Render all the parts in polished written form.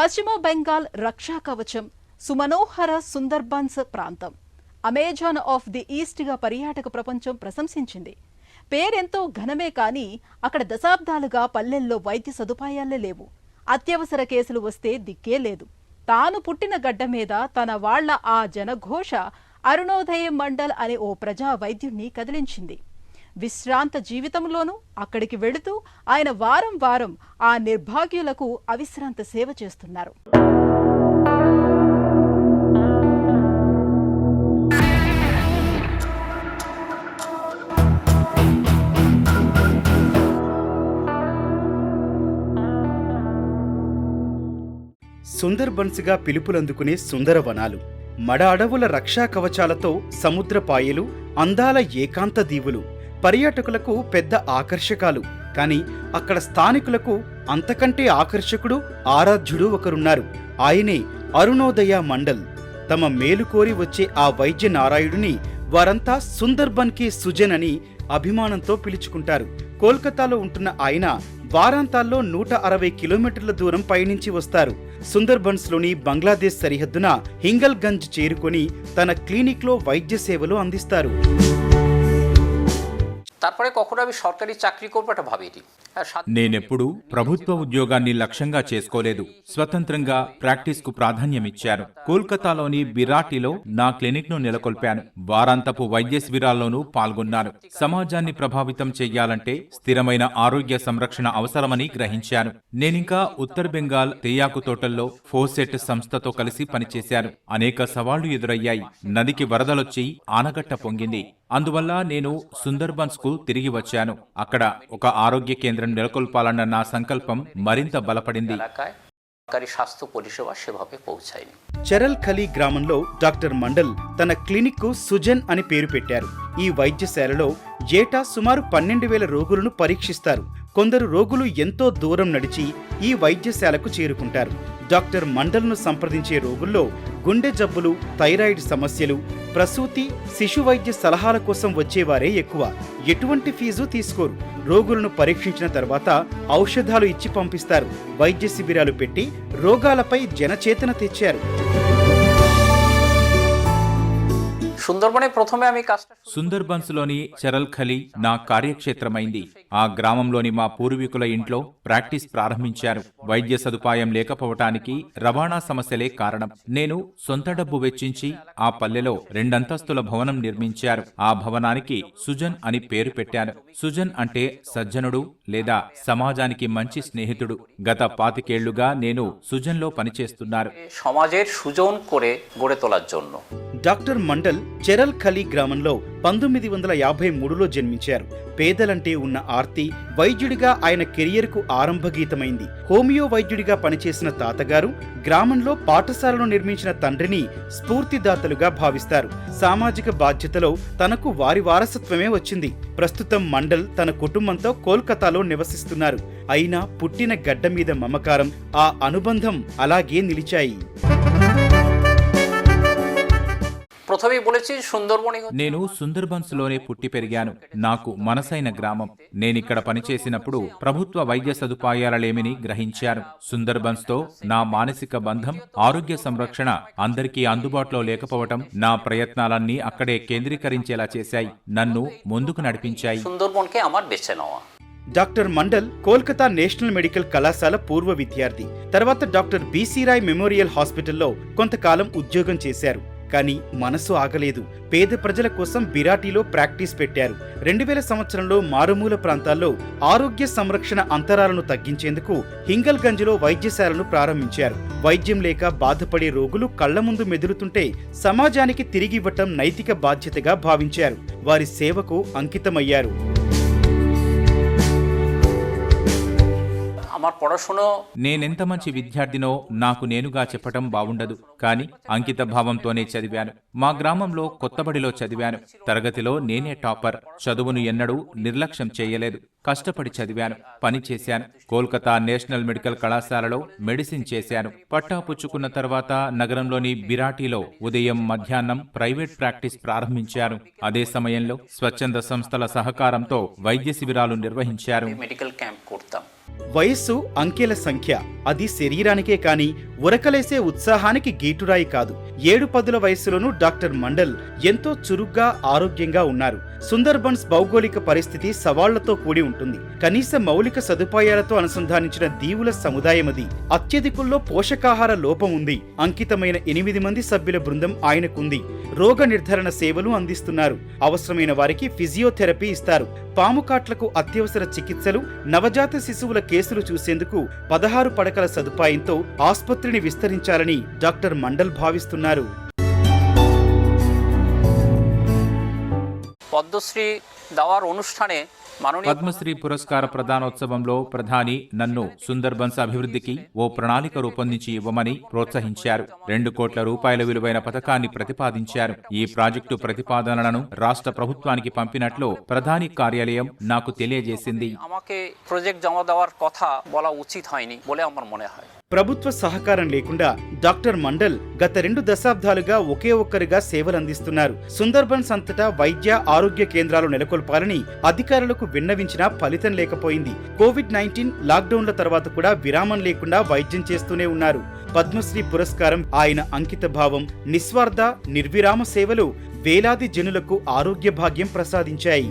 పశ్చిమ బెంగాల్ రక్షా కవచం సుమనోహర సుందర్బన్స్ ప్రాంతం అమెజాన్ ఆఫ్ ది ఈస్ట్ గా పర్యాటక ప్రపంచం ప్రశంసించింది. పేరెంతో ఘనమే కానీ అక్కడ దశాబ్దాలుగా పల్లెల్లో వైద్య సదుపాయాలే లేవు. అత్యవసర కేసులు వస్తే దిక్కే లేదు. తాను పుట్టిన గడ్డ మీద తన వాళ్ల ఆ జనఘోష అరుణోదయ మండల్ అనే ఓ ప్రజా వైద్యుణ్ణి కదిలించింది. విశ్రాంత జీవితంలోనూ అక్కడికి వెళుతూ ఆయన వారం వారం ఆ నిర్భాగ్యులకు అవిశ్రాంత సేవ చేస్తున్నారు. సుందర్బన్స్గా పిలుపులందుకునే సుందర వనాలు, మడ అడవుల రక్షా కవచాలతో సముద్రపాయలు, అందాల ఏకాంత దీవులు పర్యాటకులకు పెద్ద ఆకర్షకాలు. కానీ అక్కడ స్థానికులకు అంతకంటే ఆకర్షకుడు, ఆరాధ్యుడు ఒకరున్నారు. ఆయనే అరుణోదయ మండల్. తమ మేలు కోరి వచ్చే ఆ వైద్య నారాయుడిని వారంతా సుందర్బన్ కి సుజన్ అని అభిమానంతో పిలుచుకుంటారు. కోల్కతాలో ఉంటున్న ఆయన వారాంతాల్లో 160 కిలోమీటర్ల దూరం పయనించి వస్తారు. సుందర్బన్స్లోని బంగ్లాదేశ్ సరిహద్దున హింగల్గంజ్ చేరుకొని తన క్లినిక్లో వైద్య సేవలు అందిస్తారు. তারপরে কখনো আমি সরকারি চাকরি করবো এটা ভাবিনি. నేనెప్పుడు ప్రభుత్వ ఉద్యోగాన్ని లక్ష్యంగా చేసుకోలేదు. స్వతంత్రంగా ప్రాక్టీస్ కు ప్రాధాన్యమిచ్చాను. కోల్కతాలోని బిరాటిలో నా క్లినిక్ ను నెలకొల్పాను. వారాంతపు వైద్య శిబిరాల్లోనూ పాల్గొన్నాను. సమాజాన్ని ప్రభావితం చెయ్యాలంటే స్థిరమైన ఆరోగ్య సంరక్షణ అవసరమని గ్రహించాను. నేనింకా ఉత్తర్ బెంగాల్ తేయాకు తోటల్లో ఫోసెట్ సంస్థతో కలిసి పనిచేశాను. అనేక సవాళ్లు ఎదురయ్యాయి. నదికి వరదలొచ్చి ఆనకట్ట పొంగింది. అందువల్ల నేను సుందర్బన్స్ కు తిరిగి వచ్చాను. అక్కడ ఒక ఆరోగ్య కేంద్రం నెలకొల్పాలన్న నా సంకల్పం మరింత బలపడింది. చరల్ ఖలీ గ్రామంలో డాక్టర్ మండల్ తన క్లినిక్ కు సుజన్ అని పేరు పెట్టారు. ఈ వైద్యశాలలో ఏటా సుమారు 12,000 రోగులను పరీక్షిస్తారు. కొందరు రోగులు ఎంతో దూరం నడిచి ఈ వైద్యశాలకు చేరుకుంటారు. డాక్టర్ మండల్ను సంప్రదించే రోగుల్లో గుండె జబ్బులు, థైరాయిడ్ సమస్యలు, ప్రసూతి, శిశు వైద్య సలహాల కోసం వచ్చేవారే ఎక్కువ. ఎటువంటి ఫీజు తీసుకోరు. రోగులను పరీక్షించిన తర్వాత ఔషధాలు ఇచ్చి పంపిస్తారు. వైద్య శిబిరాలు పెట్టి రోగాలపై జనచేతన తెచ్చారు. సుందర్బన్స్ లోని చరల్ ఖలీ నా కార్యక్షేత్రమైంది. ఆ గ్రామంలోని మా పూర్వీకుల ఇంట్లో ప్రాక్టీస్ ప్రారంభించారు. వైద్య సదుపాయం లేకపోవటానికి రవాణా సమస్యలే కారణం. నేను సొంత డబ్బు వెచ్చించి ఆ పల్లెలో 2 అంతస్తుల భవనం నిర్మించారు. ఆ భవనానికి సుజన్ అని పేరు పెట్టాను. సుజన్ అంటే సజ్జనుడు లేదా సమాజానికి మంచి స్నేహితుడు. గత 25 ఏళ్లుగా నేను సుజన్ లో పనిచేస్తున్నారు. సమాజের সুজন করে গড়ে তোলার জন্য డాక్టర్ మండల్ చరల్ ఖలీ గ్రామంలో 1953లో జన్మించారు. పేదలంటే ఉన్న ఆర్తి వైద్యుడిగా ఆయన కెరియర్కు ఆరంభగీతమైంది. హోమియో వైద్యుడిగా పనిచేసిన తాతగారు, గ్రామంలో పాఠశాలను నిర్మించిన తండ్రిని స్ఫూర్తిదాతలుగా భావిస్తారు. సామాజిక బాధ్యతలో తనకు వారి వారసత్వమే వచ్చింది. ప్రస్తుతం మండల్ తన కుటుంబంతో కోల్కతాలో నివసిస్తున్నారు. అయినా పుట్టిన గడ్డ మీద మమకారం, ఆ అనుబంధం అలాగే నిలిచాయి. నేను సుందర్బన్స్ లోనే పుట్టి పెరిగాను. నాకు మనసైన గ్రామం. నేనిక్కడ పనిచేసినప్పుడు ప్రభుత్వ వైద్య సదుపాయాలలేమిని గ్రహించాను. సుందర్బన్స్ తో నా మానసిక బంధం, ఆరోగ్య సంరక్షణ అందరికీ అందుబాటులో లేకపోవటం నా ప్రయత్నాలన్నీ అక్కడే కేంద్రీకరించేలా చేశాయి. నన్ను ముందుకు నడిపించాయి. Doctor Mandal Kolkata national medical కళాశాల పూర్వ విద్యార్థి. తర్వాత డాక్టర్ బీసీ రాయ్ మెమోరియల్ హాస్పిటల్లో కొంతకాలం ఉద్యోగం చేశారు. కానీ మనసు ఆగలేదు. పేద ప్రజల కోసం బిరాటిలో ప్రాక్టీస్ పెట్టారు. 2000 సంవత్సరంలో మారుమూల ప్రాంతాల్లో ఆరోగ్య సంరక్షణ అంతరాలను తగ్గించేందుకు హింగల్గంజ్లో వైద్యశాలను ప్రారంభించారు. వైద్యం లేక బాధపడే రోగులు కళ్ల ముందు మెదులుతుంటే సమాజానికి తిరిగివ్వటం నైతిక బాధ్యతగా భావించారు. వారి సేవకు అంకితమయ్యారు. నేనెంత మంచి విద్యార్థినో నాకు నేనుగా చెప్పటం బావుండదు. కాని అంకిత భావంతోనే చదివాను. మా గ్రామంలో కొత్తబడిలో చదివాను. తరగతిలో నేనే టాపర్. చదువును ఎన్నడూ నిర్లక్ష్యం చేయలేదు. కష్టపడి చదివాను, పని చేశాను. కోల్కతా నేషనల్ మెడికల్ కళాశాలలో మెడిసిన్ చేశాను. పట్టా పుచ్చుకున్న తర్వాత నగరంలోని బిరాటిలో ఉదయం, మధ్యాహ్నం ప్రైవేట్ ప్రాక్టీస్ ప్రారంభించారు. అదే సమయంలో స్వచ్ఛంద సంస్థల సహకారంతో వైద్య శిబిరాలు నిర్వహించారు. వయస్సు అంకెల సంఖ్య, అది శరీరానికే కాని ఉరకలేసే ఉత్సాహానికి గీటురాయి కాదు. 7-10ల వయస్సులోనూ డాక్టర్ మండల్ ఎంతో చురుగ్గా ఆరోగ్యంగా ఉన్నారు. సుందర్బన్స్ భౌగోళిక పరిస్థితి సవాళ్లతో కూడి ఉంటుంది. కనీస మౌలిక సదుపాయాలతో అనుసంధానించిన దీవుల సముదాయమది. అత్యధికుల్లో పోషకాహార లోపం ఉంది. అంకితమైన 8 మంది సభ్యుల బృందం ఆయనకుంది. రోగ నిర్ధారణ సేవలు అందిస్తున్నారు. అవసరమైన వారికి ఫిజియోథెరపీ ఇస్తారు. పాముకాట్లకు అత్యవసర చికిత్సలు, నవజాత శిశువుల కేసులు చూసేందుకు 16 పడకల సదుపాయంతో ఆస్పత్రిని విస్తరించాలని డాక్టర్ మండల్ భావిస్తున్నారు. পদ্মশ্রী দেওয়ার অনুষ্ঠানে মাননীয় పద్మశ్రీ పురస్కార ప్రదానోత్సవంలో ప్రధాని నన్ను సుందర్బన్స్ అభివృద్ధికి ఓ ప్రణాళిక రూపొందించి ఇవ్వమని ప్రోత్సహించారు. 2 కోట్ల రూపాయల విలువైన పథకాన్ని ప్రతిపాదించారు. ఈ ప్రాజెక్టు ప్రతిపాదనలను రాష్ట్ర ప్రభుత్వానికి పంపినట్లు ప్రధాని కార్యాలయం నాకు తెలియజేసింది. আমাকে প্রজেক্ট জমা দেওয়ার কথা বলা উচিত হয়নি বলে আমার মনে হয়. ప్రభుత్వ సహకారం లేకుండా డాక్టర్ మండల్ గత 2 దశాబ్దాలుగా ఒకే ఒక్కరిగా సేవలందిస్తున్నారు. సుందర్బన్స్ అంతటా వైద్య ఆరోగ్య కేంద్రాలు నెలకొల్పాలని అధికారులకు విన్నవించినా ఫలితం లేకపోయింది. కోవిడ్-19 లాక్డౌన్ల తర్వాత కూడా విరామం లేకుండా వైద్యం చేస్తూనే ఉన్నారు. పద్మశ్రీ పురస్కారం ఆయన అంకిత భావం, నిస్వార్థ నిర్విరామ సేవలు వేలాది జనులకు ఆరోగ్య భాగ్యం ప్రసాదించాయి.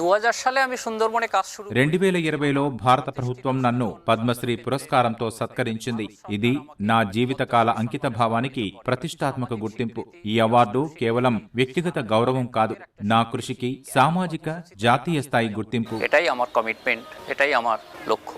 2000 সালে আমি সুন্দরবনে কাজ শুরু 2020లో భారత ప్రభుత్వం నన్ను పద్మశ్రీ పురస్కారంతో సత్కరించింది. ఇది నా జీవితకాల అంకిత భావానికి ప్రతిష్టాత్మక గుర్తింపు. ఈ అవార్డు కేవలం వ్యక్తిగత గౌరవం కాదు, నా కృషికి సామాజిక జాతీయ స్థాయి గుర్తింపు. এটাই আমার কমিটমেন্ট, এটাই আমার লক্ষ্য.